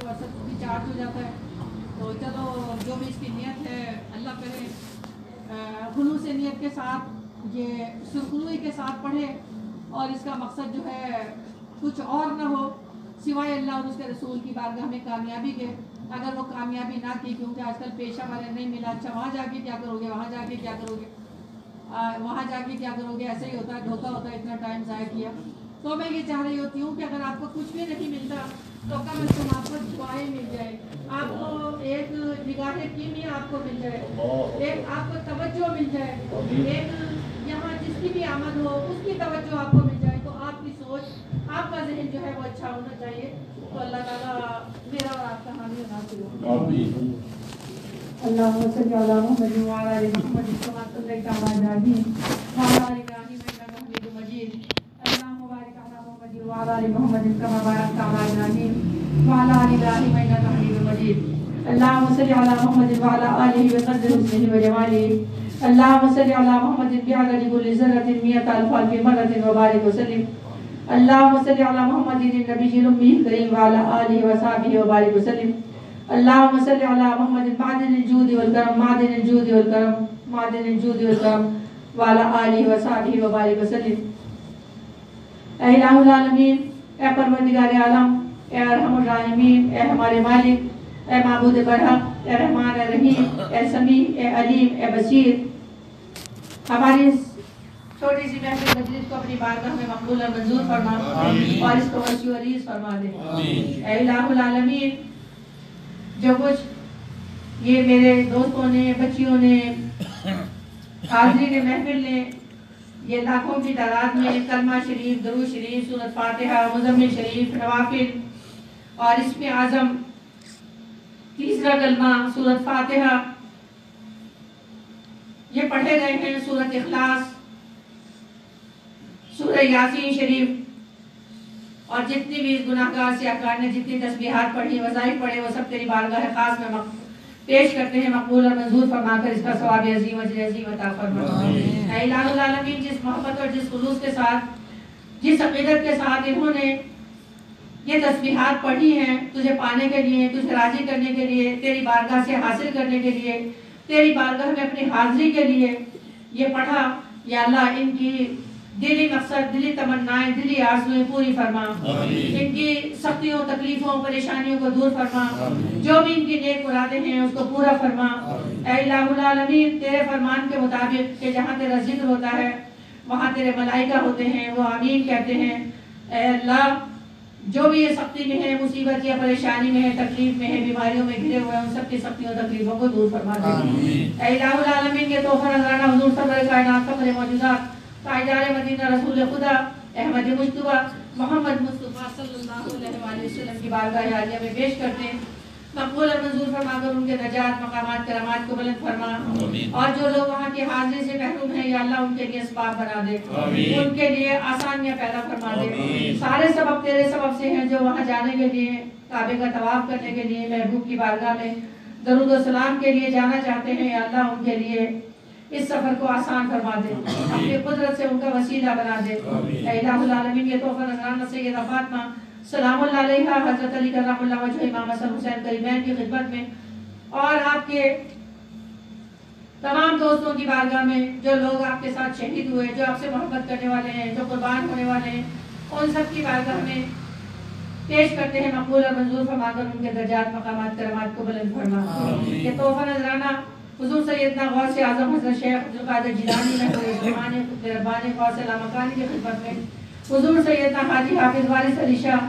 WhatsApp भी charge हो जाता है। तो चलो जो भी इसकी नियत है अल्लाह करे, खुलूस नियत के साथ ये सुरखरुई के साथ पढ़े और इसका मकसद जो है कुछ और न हो सिवाय अल्लाह और उसके रसूल की बारगाह में कामयाबी के। अगर वो कामयाबी ना की, क्योंकि आजकल पेशा वाले नहीं मिला, अच्छा वहाँ जाके क्या करोगे, वहाँ जाके क्या करोगे, वहाँ जाके क्या करोगे, ऐसे ही होता है, धोखा होता है, इतना टाइम ज़ाया किया। तो मैं ये चाह रही होती हूँ कि अगर आपको कुछ भी नहीं मिलता तो कम से कम आपको दुआएं मिल जाए, आपको एक निगाहे कीमिया आपको मिल जाए, एक आपको तवज्जो मिल जाए, एक यहाँ जिसकी भी आमद हो उसकी तवज्जो आपको मिल जाए। तो आपकी सोच, आपका जहन जो है वो अच्छा होना चाहिए। तो अल्लाह ताला मेरा और आपका हामी नासिर हो। अल्लाहुम्मा सल्ली अला मुहम्मद व अला आलि मुहम्मद कमा सल्लैता अला इब्राहीम व अला आलि इब्राहीम इन्नका हमीदुम मजीद। अल्लाहुम्मा बारिक अला मुहम्मद व अला आलि मुहम्मद कमा बारकता अला इब्राहीम व अला आलि इब्राहीम इन्नका हमीदुम मजीद। अल्लाहुम्मा सल्ली अला मुहम्मद व अला आलिहि व क़द्दिर हुस्निहि व जमालिहि। अल्लाहुम्मा सल्ली अला मुहम्मद बिअददि कुल्ली ज़र्रतिन मिअता अल्फ़ अल्फ़ि मर्रतिन व बारिक व सल्लिम। अल्लाहुम्मा सल्ली अला मुहम्मदिन नबिय्यिल उम्मिय्यिल करीम व अला आलिहि व सहबिहि व बारिक व सल्लिम। अल्लाहुम्मा सल्ली अला मुहम्मदिन मादिनिल जूदि वल करम मादिनिल जूदि वल करम मादिनिल जूदि वल करम व अला आलिहि व सहबिहि व बारिक व सल्लिम। ऐ इलाहुल आलमीन, ऐ परवरदिगार आलम, ऐ अरहमुर राहिमीन, ऐ हमारे मालिक, ऐ माबूद बरहक, ऐ रहमान, ऐ रहीम, ऐ समी, ऐ अलीम, ऐ बसीर, हमारी छोटी सी महफिल मजलिस को अपनी बारगाह में मकबूल और मंजूर फरमा और इसको वसी और अरीज फरमा दे। ऐ इलाहुल आलमीन, जो कुछ ये मेरे दोस्तों ने, बच्चियों ने, हाज़रीन महफिल ने ये लाखों की तादाद में कलमा शरीफ, दरूद शरीफ, सूरत फातिहा, मुज़म्मिल शरीफ, नवाफिल और इसमें आज़म तीसरा कलमा सूरत फातिहा ये पढ़े गए हैं, सूरत इखलास, सूरह यासीन शरीफ और जितनी भी इस गुनाहगार सियाहकार ने जितनी तस्बीहात पढ़ी, वज़ाइफ पढ़े, वो सब तेरी बारगाह खास में पेश करते हैं, मकबूल और मंजूर फरमाकर इसका सवाब अज़ीम अजर अज़ीम अता फरमा। ऐ इलाहुल आलमीन, जिस मोहब्बत और जिस खुलूस के साथ, जिस अक़ीदत के साथ इन्होंने ये तस्बीहात पढ़ी हैं तुझे पाने के लिए, तुझे राजी करने के लिए, तेरी बारगाह से हासिल करने के लिए, तेरी बारगाह में अपनी हाज़िरी के लिए ये पढ़ा, या अल्लाह इनकी दिली मकसद, दिली तमन्नाएं, दिली आरज़ुएं पूरी फरमा, इनकी सख्तियों, तकलीफों, परेशानियों को दूर फरमा, जो भी इनकी नेक मुरादें हैं उसको पूरा फरमा। ऐ इलाहुल आलमीन, तेरे फरमान के मुताबिक कि जहाँ तेरा जिक्र होता है वहाँ तेरे मलाइका होते हैं, वो आमीन कहते हैं। ऐ अल्लाह, जो भी ये सख्ती में है, मुसीबत या परेशानी में है, तकलीफ में है, बीमारियों में घिरे हुए हैं, उन सब की सख्तियों तकलीफों को दूर फरमा दे। ऐ इलाहुल आलमीन के तोहफ़ा नज़राना हुज़ूर सरवर कायनात फ़ख्र मौजूदात ताजदार मदीना रसूल खुदा अहमद मुस्तफ़ा मोहम्मद मुस्तफ़ा सल्लल्लाहु अलैहि वसल्लम की बारगाह आलिया में पेश करते हैं, मकबूल और मंजूर फरमाकर उनके दर्जात, मकामात, करामात को बुलंद फरमा। और जो लोग वहाँ की हाज़िरी से महरूम हैं, या अल्लाह उनके लिए असबाब बना दे, उनके लिए आसानियाँ पैदा फरमा दे। सारे सबब तेरे सबब से हैं, जो वहाँ जाने के लिए, काबे का तवाफ करने के लिए, महबूब की बारगाह में दरूद व सलाम के लिए जाना चाहते हैं, या अल्लाह उनके लिए इस सफर को आसान फरमा दे, अपनी कुदरत से उनका वसीला बना दे। ऐ इलाहुल आलमीन के तोहफ़ा नज़राना सैयदा फातिमा सलामुल्लाह अलैहा, हज़रत अली कर्रमुल्लाह वजह, इमाम हसन हुसैन करीमैन की खिदमत में और आपके तमाम दोस्तों की बारगाह में जो लोग आपके साथ शहीद हुए, जो आपसे मोहब्बत करने वाले हैं, जो कुर्बान होने वाले हैं, उन सब की बारगाह में पेश करते हैं, मकबूल और मंजूर फरमाकर उनके दर्जात, मकामात, करामात को बुलंद फरमा। ये तोहफ़ा नज़राना हुज़ूर सैयदना गौसे आज़म हज़रत शेख अब्दुल कादिर जिलानी रहमतुल्लाह कुतुब रब्बानी क़ौस लामकानी की खिदमत में, हुज़ूर सैयदना हाजी हाफिज़ वारिस अली शाह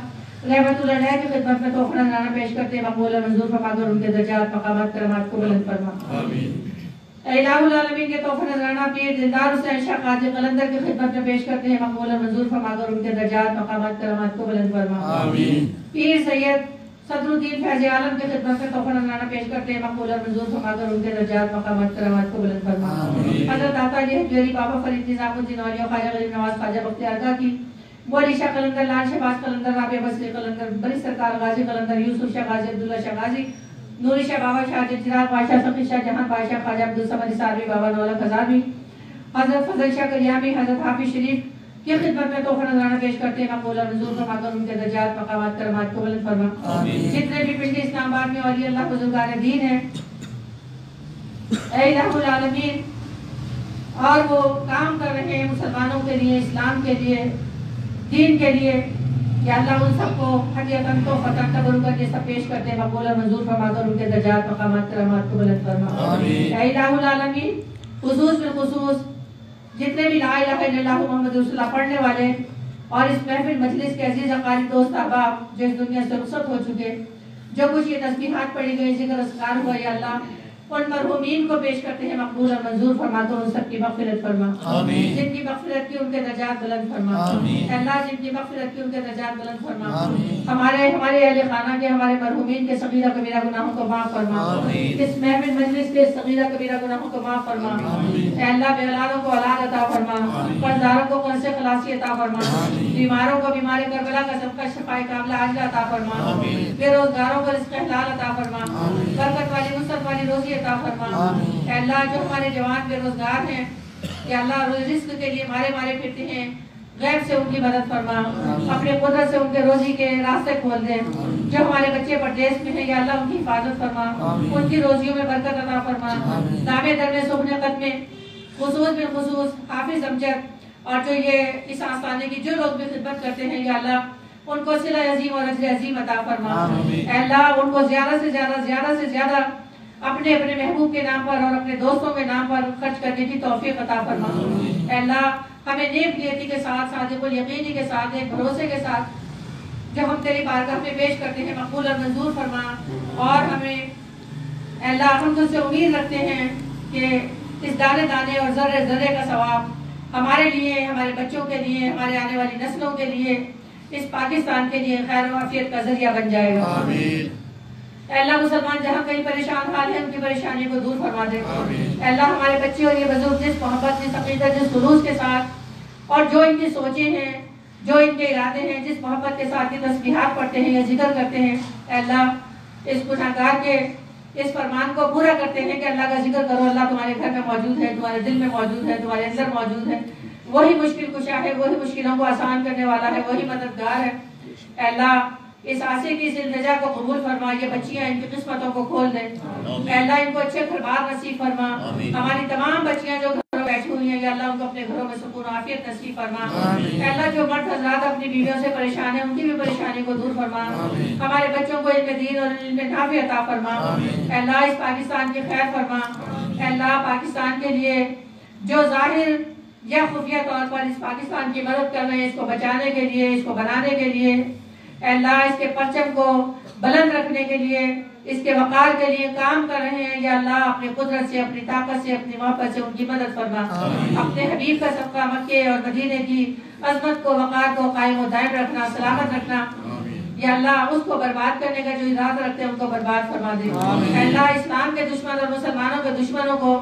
रहमतुल्लाह अलैह की खिदमत में तोहफ़ा नज़राना पेश करते हैं, मकबूल और मंजूर फरमाकर उनके दर्जात, मकामात, करामात को बुलंद फरमा। ऐ इलाहुल आलमीन के तोहफ़ा नज़राना पीर दिलदार हुसैन शाह काजी कलंदर की खिदमत में पेश करते हैं, मकबूल और मंजूर फरमाकर उनके दर्जात, मकामात, करामात को बुलंद फरमा। पीर सैयद सदरुद्दीन फैज़ आलम की खिदमत में तोहफ़ा नज़राना पेश करते हैं, मकबूल और मंजूर फरमाकर उनके दर्जात, मकामात, करामात को बुलंद फरमा। हज़रत आता जी हजवेरी बाबा फरीद निज़ामुद्दीन औलिया ख्वाजा गरीब नवाज ख्वाजा बख्तियार खां की, मौली शाह कलंदर, लाल शहबाज कलंदर, राबिया बसरी कलंदर, बड़ी सरकार गाजी कलंदर, यूसुफ शाह गाजी, अब्दुल्ला शाह गाजी, नूरी शाह बाबा शाह चिराग बादशाह, सखी शाह जहां बादशाह, ख्वाजा अब्दुल समद सारवी, बाबा नौला खजानवी, हज़रत फजल शाह कलियामी, हज़रत हाफिज़ शरीफ की खिदमत में तोहफ़ा नज़राना पेश करते हैं, मकबूल और मंजूर फरमाकर उनके दर्जात, मकामात, करामात को बुलंद फरमा। जितने भी आसमान में वली अल्लाह बुजुर्गान दीन है, ऐ इलाहुल आलमीन, और वो काम कर रहे हैं मुसलमानों के लिए, इस्लाम के लिए, दीन के लिए। या अल्लाह उन सबको हकीकतन तो फतन कबूल करके सब पेश करते हैं, मकबूल और मंजूर फरमा कर उनके दर्जात मकामात करामात को बुलंद फरमा। ऐ इलाहुल आलमीन, खुसूस बिल खुसूस जितने भी ला इलाहा इल्लल्लाह मुहम्मद रसूलुल्लाह पढ़ने वाले और इस महफिल मजलिस के अजीज अकारी दोस्त अहबाब जो इस दुनिया से रुखसत हो चुके, जो कुछ ये तस्बीहात पढ़ी गई, जिक्र अस्कार हुआ, या अल्लाह उन मरहूमीन को पेश करते हैं, मकबूल और मंजूर फरमा तो उन सबकी मग़फ़िरत फरमा, जिनकी मग़फ़िरत की उनके दर्जात बुलंद फरमा, अल्लाह जिनकी मग़फ़िरत की उनके दर्जात बुलंद फरमा, हमारे अहले खाना के, हमारे मरहूमीन के सगीरा कबीरा गुनाहों को माफ़ फरमा, इस महफिल मजलिस के सगीरा कबीरा गुनाहों को माफ़ फरमा, अल्लाह बेऔलादों को औलाद अता फरमा, कर्ज़दारों को कर्ज़ से खलासी अता फरमा, बीमारों को बीमारी करबला का सबका शफाए कामिला आजिला अता फरमा, बेरोज़गारों को रिज़्क़ हलाल अता फरमा, बरकत वाली वसअत वाली रोज़ी अता फरमा। अल्लाह जो हमारे जवान बेरोजगार हैं, या अल्लाह रिज़्क़ के लिए मारे मारे फिरते हैं, गैब से उनकी मदद फरमा, अपने कुदरत से उनके रोजी के रास्ते खोल दे। जो हमारे बच्चे परदेश में हैं, या अल्लाह उनकी हिफाजत फरमा, उनकी रोजियों में बरकत अता फरमा, दामे दर में सुबह कद में खुसूस बिल खुसूस हाफिज अमजद और जो ये इस आस्थाने की जो लोग भी खिदमत करते हैं, या अल्लाह उनको सिला अजीम और अजर अजीम अता फरमा। अल्लाह उनको ज्यादा से ज्यादा अपने अपने महबूब के नाम पर और अपने दोस्तों के नाम पर खर्च करने की तौफीक अता फरमा। अल्लाह हमें नेक नियति के साथ, सादिकुल यकीनी के साथ, एक भरोसे के साथ जो हम तेरी बारगाह में पेश करते हैं, मकबूल और मंजूर फरमा। और हमें अल्लाह हम तुझसे उम्मीद रखते हैं कि इस दाने दाने और जर्रे जर्रे का सवाब हमारे लिए, हमारे बच्चों के लिए, हमारे आने वाली नस्लों के लिए, इस पाकिस्तान के लिए खैर और आफियत का जरिया बन जाएगा। अल्लाह मुसलमान जहाँ कहीं परेशान हाल है, उनकी परेशानी को दूर फरमा दे। अल्लाह हमारे बच्चे और ये बुजुर्ग जिस मोहब्बत, जिस अक़ीदत, जिस जुलूस के साथ और जो इनकी सोचें हैं, जो इनके इरादे हैं, जिस मोहब्बत के साथ ये तस्बीहात पढ़ते हैं या जिक्र करते हैं, अल्लाह इस गुनाहगार के इस फरमान को पूरा करते हैं कि अल्लाह का जिक्र करो, अल्लाह तुम्हारे घर में मौजूद है, तुम्हारे दिल में मौजूद है, तुम्हारे अंदर मौजूद है। वही मुश्किल कुशा है, वही मुश्किलों को आसान करने वाला है, वही मददगार है। अल्लाह इस आसे की जिंदगी को कबूल फरमा, ये बच्चियां इनकी किस्मतों को खोल दे। अल्लाह इनको अच्छे घर-बार नसीब फरमा। हमारी तमाम बच्चियां जो घरों में बैठी हुई हैं, या अल्लाह उनको अपने घरों में सुकून आफियत नसीब फरमा। अल्लाह जो मर्द हज़रात अपनी बीवियों से परेशान है, उनकी भी परेशानी को दूर फरमा। हमारे बच्चों को इल्म दीन और इल्म नाफ़ी अता फरमा। अल्लाह इस पाकिस्तान की खैर फरमा। अल्लाह पाकिस्तान के लिए जो जाहिर या खुफिया तौर पर इस पाकिस्तान की मदद कर रहे हैं, इसको बचाने के लिए, इसको बनाने के लिए, अल्लाह इसके परचम को बुलंद रखने के लिए, इसके वक़ार के लिए काम कर रहे हैं, या अल्लाह अपनी कुदरत से, अपनी ताकत से, अपनी मोहब्बत से उनकी मदद फरमा। अपने हबीब का सबका मक्के और मदीने की अजमत को, वक़ार को कायम और दायम रखना, सलामत रखना। या अल्लाह उसको बर्बाद करने का जो इरादा रखते हैं, उनको बर्बाद फरमा दे। अल्लाह इस्लाम के दुश्मन और मुसलमानों के दुश्मनों को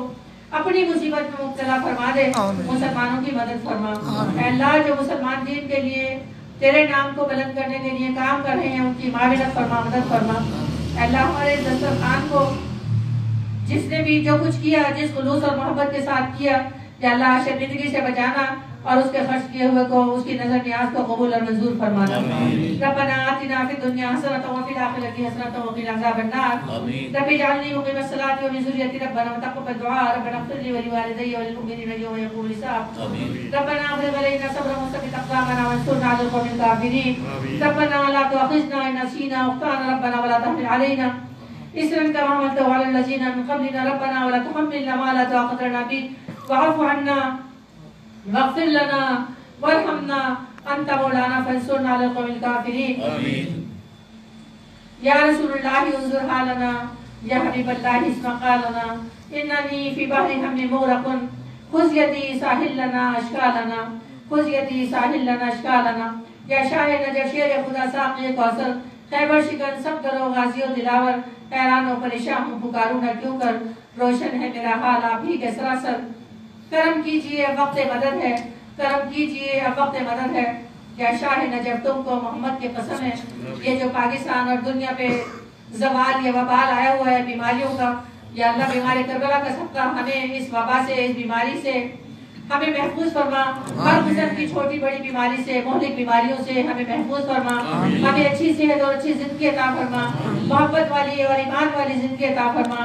अपनी मुसीबत में मुब्तला फरमा दे, मुसलमानों की मदद फरमा। अल्लाह जो मुसलमान दीन के लिए, तेरे नाम को बुलंद करने के लिए काम कर रहे हैं, उनकी माविनत फरमा, मदद फरमा। अल्लाह हमारे दस्तरखान को जिसने भी जो कुछ किया, जिस खुलूस और मोहब्बत के साथ किया, या अल्लाह शर्मिंदगी से बचाना और उसके खर्च किए हुए को, उसकी नजर नियाज को कबूल और मंजूर फरमाना। रब्बना आतिना फिद दुनिया हसनतन व फिल आखिरति हसनतन व क़िना अज़ाबन्नार। रब्बि जअलनी मुक़ीमस सलाति व मिन ज़ुर्रिय्यति रब्बना व तक़ब्बल दुआ। रब्बना इग़फ़िर ली व लिवालिदैया व लिल-मुमिनीना यौम यक़ूमुल हिसाब। रब्बना अफ़रिग़ अलैना सब्रन व सब्बित अक़दामना वंसूरना अलल क़ौमिल काफ़िरीन। रब्बना ला तुअख़िज़ना इन नसीना व अख़्ताअना रब्बना व ला तहमिल अलैना इसरन कमा हमलतहु अलल लज़ीना मिन क़ब्लिना रब्बना व ला तुहम्मिलना मा ला ताक़त लना बिही वअफ़ु अन्ना वग़फ़िर लना वरहमना अंता मौलाना फंसुरना अलल क़ौमिल काफ़िरीन। या रसूलुल्लाह उन्ज़ुर हालना या हबीबल्लाह इस्मा क़ालना इन्ननी फ़ी बहरि हम्मिन मुग़रक़ुन ख़ुज़ यदी साहिल लना अश्कालना ख़ुज़ यदी साहिल लना अश्कालना। या शाह नजफ़ शेर खुदा साक़ी कौसर खैबर शिकन सब दरो गाज़ी और दिलावर हैरान और परेशान हूँ, पुकारूँ न क्यों कर, रोशन है मेरा हाल आप ही के सरासर। करम कीजिए अब वक्त मदद है, करम कीजिए अब वक्त मदद है। या शाह नजफ़ तुमको मोहम्मद की कसम है, ये जो पाकिस्तान और दुनिया पे ज़वाल या वबाल आया हुआ है बीमारियों का, या अल्लाह बीमारी करबला का सबका हमें इस वबा से, इस बीमारी से ہمیں محفوظ فرما، ہر قسم کی چھوٹی بڑی بیماری سے، مہلک بیماریوں سے ہمیں محفوظ فرما، ہمیں اچھی صحت اور اچھی زندگی عطا فرما، محبت والی اور ایمان والی زندگی عطا فرما،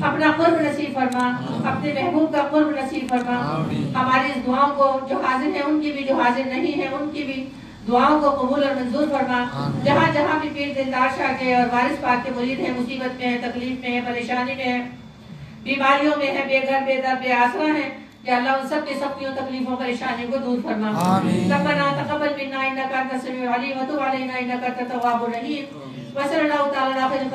اپنا قرب نصیب فرما، اپنے محبوب کا قرب نصیب فرما، ہماری اس دعاؤں کو جو حاضر ہیں ان کی بھی، جو حاضر نہیں ہیں ان کی بھی دعاؤں کو قبول اور منظور فرما۔ جہاں جہاں بھی پیر دلدار شاہ کے اور وارث پاک کے مرید ہیں، مصیبت میں ہیں، تکلیف میں ہیں، پریشانی میں ہیں، بیماریوں میں ہیں، بے گھر بے در بے آسرا ہیں، یا اللہ ان سب کے سختیوں تکلیفوں پریشانیوں کو دور فرما۔ ربنا تقبل منا انک انت السمیع العلیم وتب علینا انک انت التواب الرحیم، وصلی اللہ تعالی علی خیر